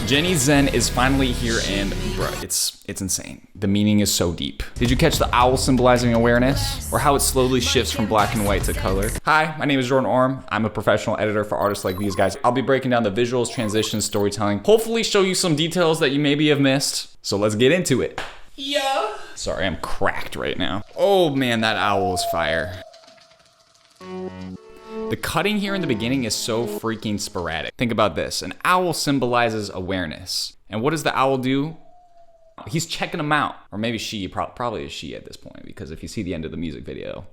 Jennie Zen is finally here, and bruh, it's insane. The meaning is so deep. Did you catch the owl symbolizing awareness? Or how it slowly shifts from black and white to color? Hi, my name is Jordan Orm. I'm a professional editor for artists like these guys. I'll be breaking down the visuals, transitions, storytelling, hopefully show you some details that you maybe have missed. So let's get into it. Yeah. Sorry, I'm cracked right now. Oh man, that owl is fire. The cutting here in the beginning is so freaking sporadic. Think about this. An owl symbolizes awareness. And what does the owl do? He's checking them out. Or maybe she, probably is she at this point, because if you see the end of the music video.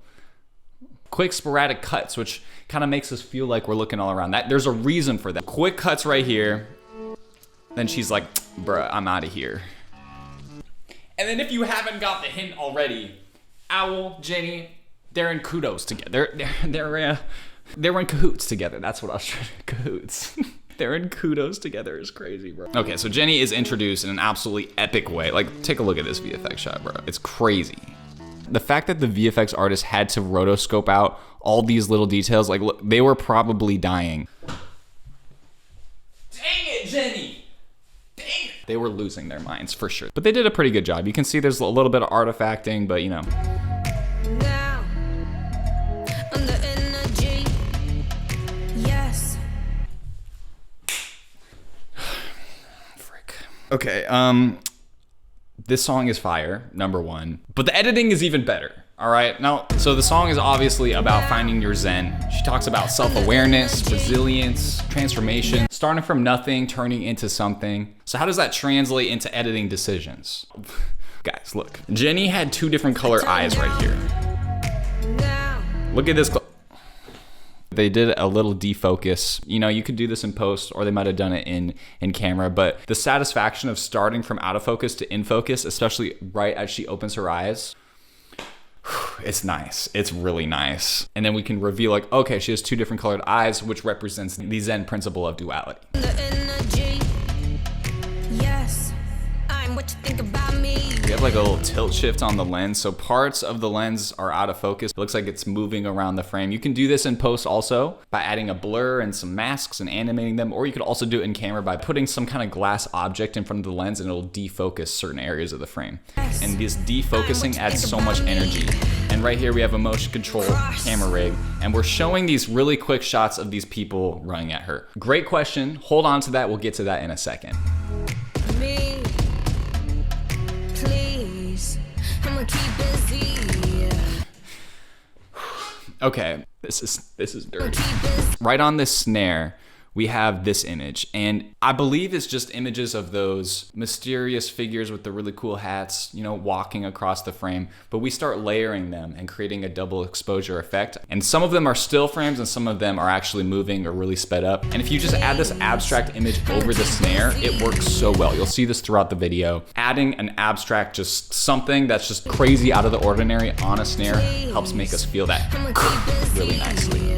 Quick sporadic cuts, which kind of makes us feel like we're looking all around. There's a reason for that. Quick cuts right here. Then she's like, bruh, I'm out of here. And then if you haven't got the hint already, Owl, Jennie, they're in kudos together. They're in cahoots together. That's what I was trying to, cahoots. They're in kudos together is crazy, bro. Okay, so Jennie is introduced in an absolutely epic way. Like, take a look at this VFX shot, bro. It's crazy. The fact that the VFX artist had to rotoscope out all these little details, like, look, they were probably dying. Dang it, Jennie! Dang it! They were losing their minds, for sure. But they did a pretty good job. You can see there's a little bit of artifacting, but you know. Okay, this song is fire, number one, but the editing is even better, all right? Now, so the song is obviously about finding your Zen. She talks about self-awareness, resilience, transformation, starting from nothing, turning into something. So how does that translate into editing decisions? Guys, look, Jennie had two different color eyes right here. Look at this. They did a little defocus. You know, you could do this in post, or they might have done it in camera, but the satisfaction of starting from out of focus to in focus, especially right as she opens her eyes, it's nice. It's really nice. And then we can reveal like, okay, she has two different colored eyes, which represents the Zen principle of duality. We have like a little tilt shift on the lens. So parts of the lens are out of focus. It looks like it's moving around the frame. You can do this in post also by adding a blur and some masks and animating them, or you could also do it in camera by putting some kind of glass object in front of the lens and it'll defocus certain areas of the frame. And this defocusing adds so much energy. And right here we have a motion control camera rig, and we're showing these really quick shots of these people running at her. Great question. Hold on to that. We'll get to that in a second. Okay, this is dirty. Right on this snare, we have this image, and I believe it's just images of those mysterious figures with the really cool hats, you know, walking across the frame, but we start layering them and creating a double exposure effect. And some of them are still frames and some of them are actually moving or really sped up. And if you just add this abstract image over the snare, it works so well. You'll see this throughout the video. Adding an abstract, just something that's just crazy out of the ordinary on a snare helps make us feel that really nicely.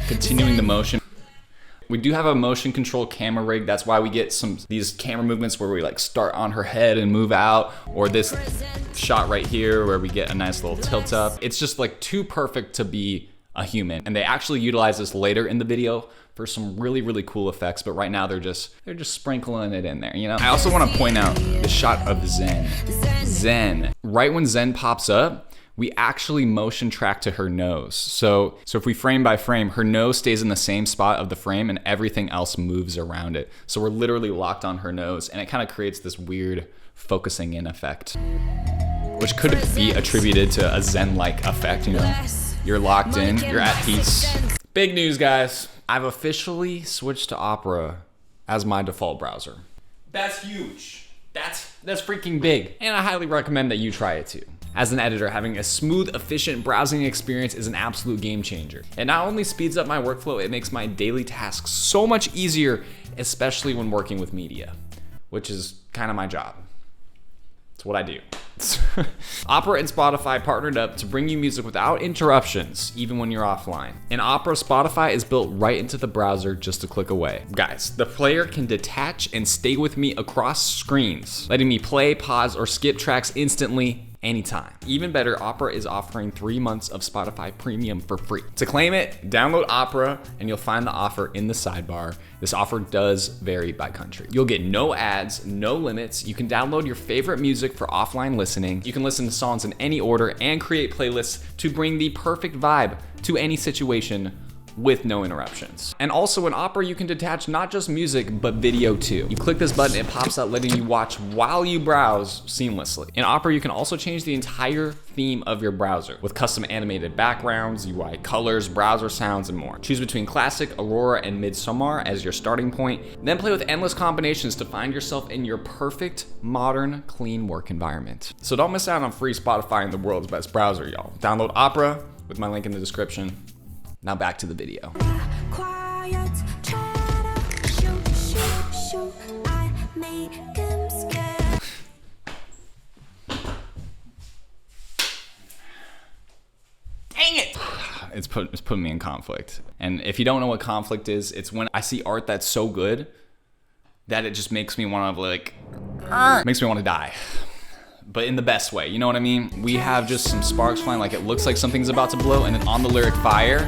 Continuing the motion. We do have a motion control camera rig. That's why we get these camera movements where we like start on her head and move out, or this shot right here where we get a nice little tilt up. It's just like too perfect to be a human. And they actually utilize this later in the video for some really, really cool effects, but right now they're just sprinkling it in there, you know? I also want to point out the shot of Zen. Zen. Right when Zen pops up, we actually motion track to her nose. So if we frame by frame, her nose stays in the same spot of the frame and everything else moves around it. So we're literally locked on her nose, and it kind of creates this weird focusing in effect, which could be attributed to a Zen-like effect, you know? You're locked in, you're at peace. Big news, guys. I've officially switched to Opera as my default browser. That's huge. That's freaking big. And I highly recommend that you try it too. As an editor, having a smooth, efficient browsing experience is an absolute game changer. It not only speeds up my workflow, it makes my daily tasks so much easier, especially when working with media, which is kind of my job. It's what I do. Opera and Spotify partnered up to bring you music without interruptions, even when you're offline. In Opera, Spotify is built right into the browser just a click away. Guys, the player can detach and stay with me across screens, letting me play, pause, or skip tracks instantly anytime. Even better, Opera is offering 3 months of Spotify Premium for free. To claim it, download Opera and you'll find the offer in the sidebar. This offer does vary by country. You'll get no ads, no limits. You can download your favorite music for offline listening. You can listen to songs in any order and create playlists to bring the perfect vibe to any situation with no interruptions. And also in Opera, you can detach not just music, but video too. You click this button, it pops out letting you watch while you browse seamlessly. In Opera, you can also change the entire theme of your browser with custom animated backgrounds, UI colors, browser sounds, and more. Choose between Classic, Aurora, and Midsommar as your starting point, then play with endless combinations to find yourself in your perfect, modern, clean work environment. So don't miss out on free Spotify and the world's best browser, y'all. Download Opera with my link in the description. Now back to the video. Dang it! It's putting me in conflict. And if you don't know what conflict is, it's when I see art that's so good that it just makes me want to makes me want to die. But in the best way, you know what I mean? We have just some sparks flying, like it looks like something's about to blow, and then on the lyric fire,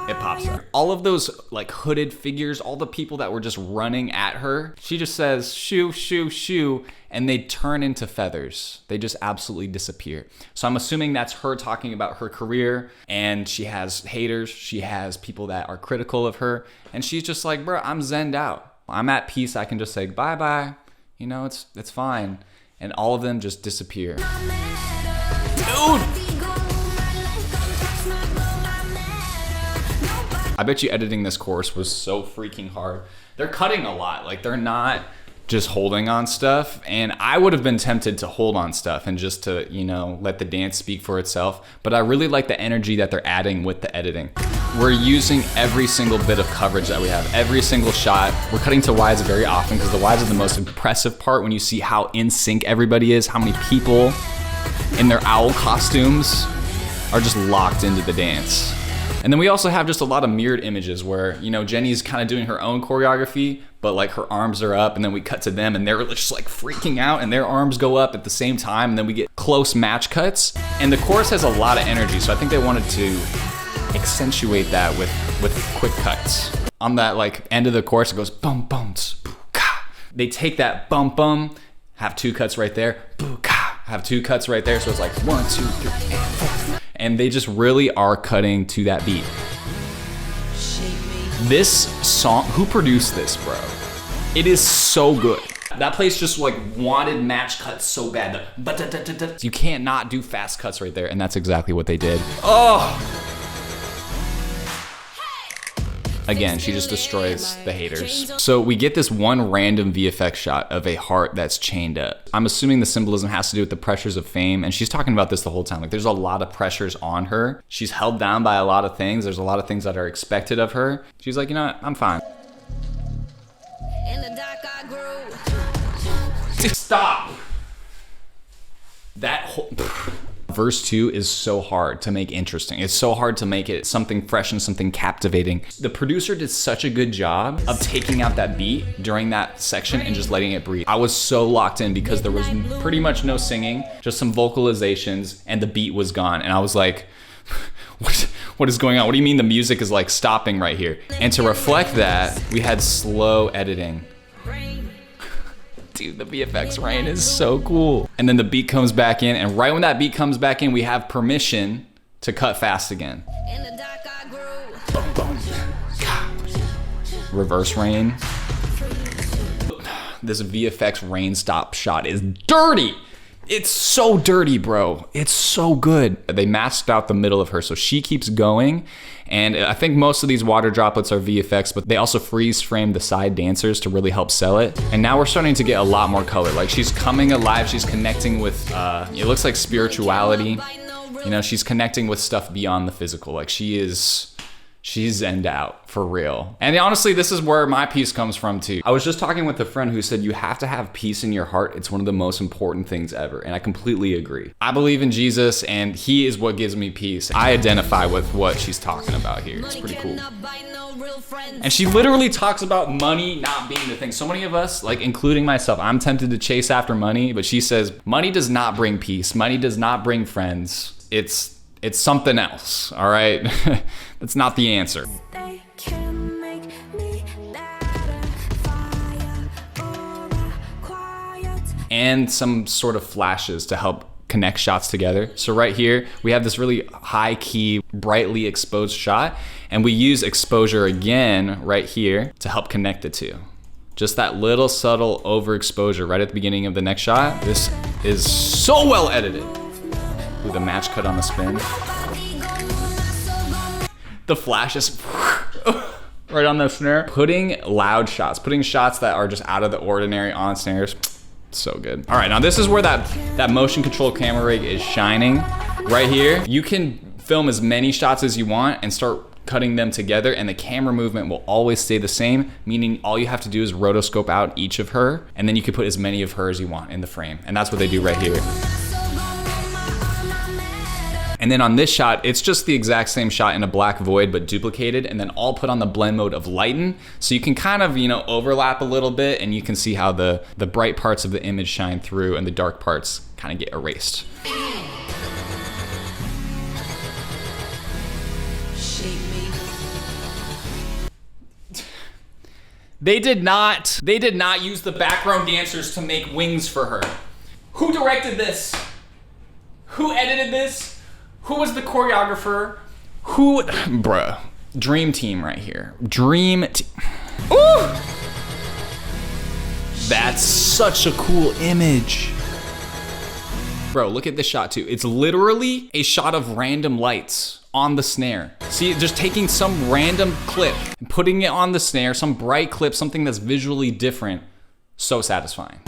it pops up. All of those like hooded figures, all the people that were just running at her, she just says, shoo, shoo, shoo, and they turn into feathers. They just absolutely disappear. So I'm assuming that's her talking about her career, and she has haters, she has people that are critical of her, and she's just like, bro, I'm zenned out. I'm at peace, I can just say bye-bye. You know, it's fine. And all of them just disappear. Dude! I bet you editing this course was so freaking hard. They're cutting a lot. Like, they're not just holding on stuff. And I would have been tempted to hold on stuff and just to, you know, let the dance speak for itself. But I really like the energy that they're adding with the editing. We're using every single bit of coverage that we have, every single shot. We're cutting to wides very often because the wides are the most impressive part when you see how in sync everybody is, how many people in their owl costumes are just locked into the dance. And then we also have just a lot of mirrored images where, you know, Jennie's kind of doing her own choreography, but like her arms are up, and then we cut to them and they're just like freaking out and their arms go up at the same time, and then we get close match cuts. And the chorus has a lot of energy, so I think they wanted to accentuate that with quick cuts. On that like end of the chorus, it goes bum bum boo ka. They take that bum bum, have 2 cuts right there, boo ka, have 2 cuts right there, so it's like 1, 2, 3, and 4. And they just really are cutting to that beat. This song, who produced this, bro? It is so good. That place just like wanted match cuts so bad. You can't not do fast cuts right there, and that's exactly what they did. Oh! Again, she just destroys the haters. So we get this one random VFX shot of a heart that's chained up. I'm assuming the symbolism has to do with the pressures of fame, and she's talking about this the whole time. Like, there's a lot of pressures on her. She's held down by a lot of things. There's a lot of things that are expected of her. She's like, you know what? I'm fine. In the dark I grew. Stop! That whole... Verse 2 is so hard to make interesting. It's so hard to make it something fresh and something captivating. The producer did such a good job of taking out that beat during that section and just letting it breathe. I was so locked in because there was pretty much no singing, just some vocalizations, and the beat was gone. And I was like, what is going on? What do you mean the music is like stopping right here? And to reflect that, we had slow editing. Dude, the VFX rain is so cool. And then the beat comes back in, and right when that beat comes back in, we have permission to cut fast again. In the dark I grew. Boom, boom. Reverse rain. This VFX rain stop shot is dirty. It's so dirty, bro. It's so good. They masked out the middle of her, so she keeps going. And I think most of these water droplets are VFX, but they also freeze frame the side dancers to really help sell it. And now we're starting to get a lot more color. Like, she's coming alive, she's connecting with, it looks like spirituality. You know, she's connecting with stuff beyond the physical. Like, she's zenned out for real. And honestly, this is where my peace comes from too. I was just talking with a friend who said you have to have peace in your heart. It's one of the most important things ever. And I completely agree. I believe in Jesus, and he is what gives me peace. I identify with what she's talking about here. It's pretty cool. And she literally talks about money not being the thing. So many of us, like including myself, I'm tempted to chase after money, but she says, money does not bring peace. Money does not bring friends. It's something else, all right? That's not the answer. And some sort of flashes to help connect shots together. So right here, we have this really high key, brightly exposed shot, and we use exposure again right here to help connect the two. Just that little subtle overexposure right at the beginning of the next shot. This is so well edited. With a match cut on the spin. The flashes right on the snare. Putting loud shots, putting shots that are just out of the ordinary on snares. So good. All right, now this is where that motion control camera rig is shining. Right here, you can film as many shots as you want and start cutting them together, and the camera movement will always stay the same, meaning all you have to do is rotoscope out each of her, and then you can put as many of her as you want in the frame. And that's what they do right here. And then on this shot, it's just the exact same shot in a black void, but duplicated, and then all put on the blend mode of lighten. So you can kind of, overlap a little bit, and you can see how the bright parts of the image shine through and the dark parts kind of get erased. They did not use the background dancers to make wings for her. Who directed this? Who edited this? Who was the choreographer? Bruh. Dream team right here. Dream team. Ooh! That's such a cool image. Bro, look at this shot too. It's literally a shot of random lights on the snare. See, just taking some random clip and putting it on the snare, some bright clip, something that's visually different. So satisfying.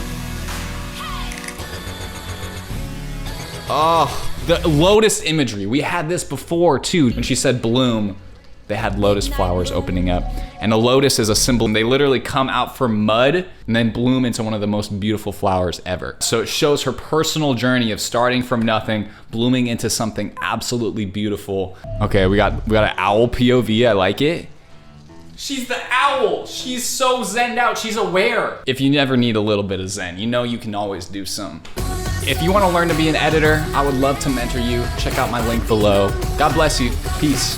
Oh. The lotus imagery, we had this before too. When she said bloom, they had lotus flowers opening up. And a lotus is a symbol. They literally come out from mud and then bloom into one of the most beautiful flowers ever. So it shows her personal journey of starting from nothing, blooming into something absolutely beautiful. Okay, we got an owl POV, I like it. She's the owl. She's so zenned out, she's aware. If you never need a little bit of zen, you can always do some. If you want to learn to be an editor, I would love to mentor you. Check out my link below. God bless you. Peace.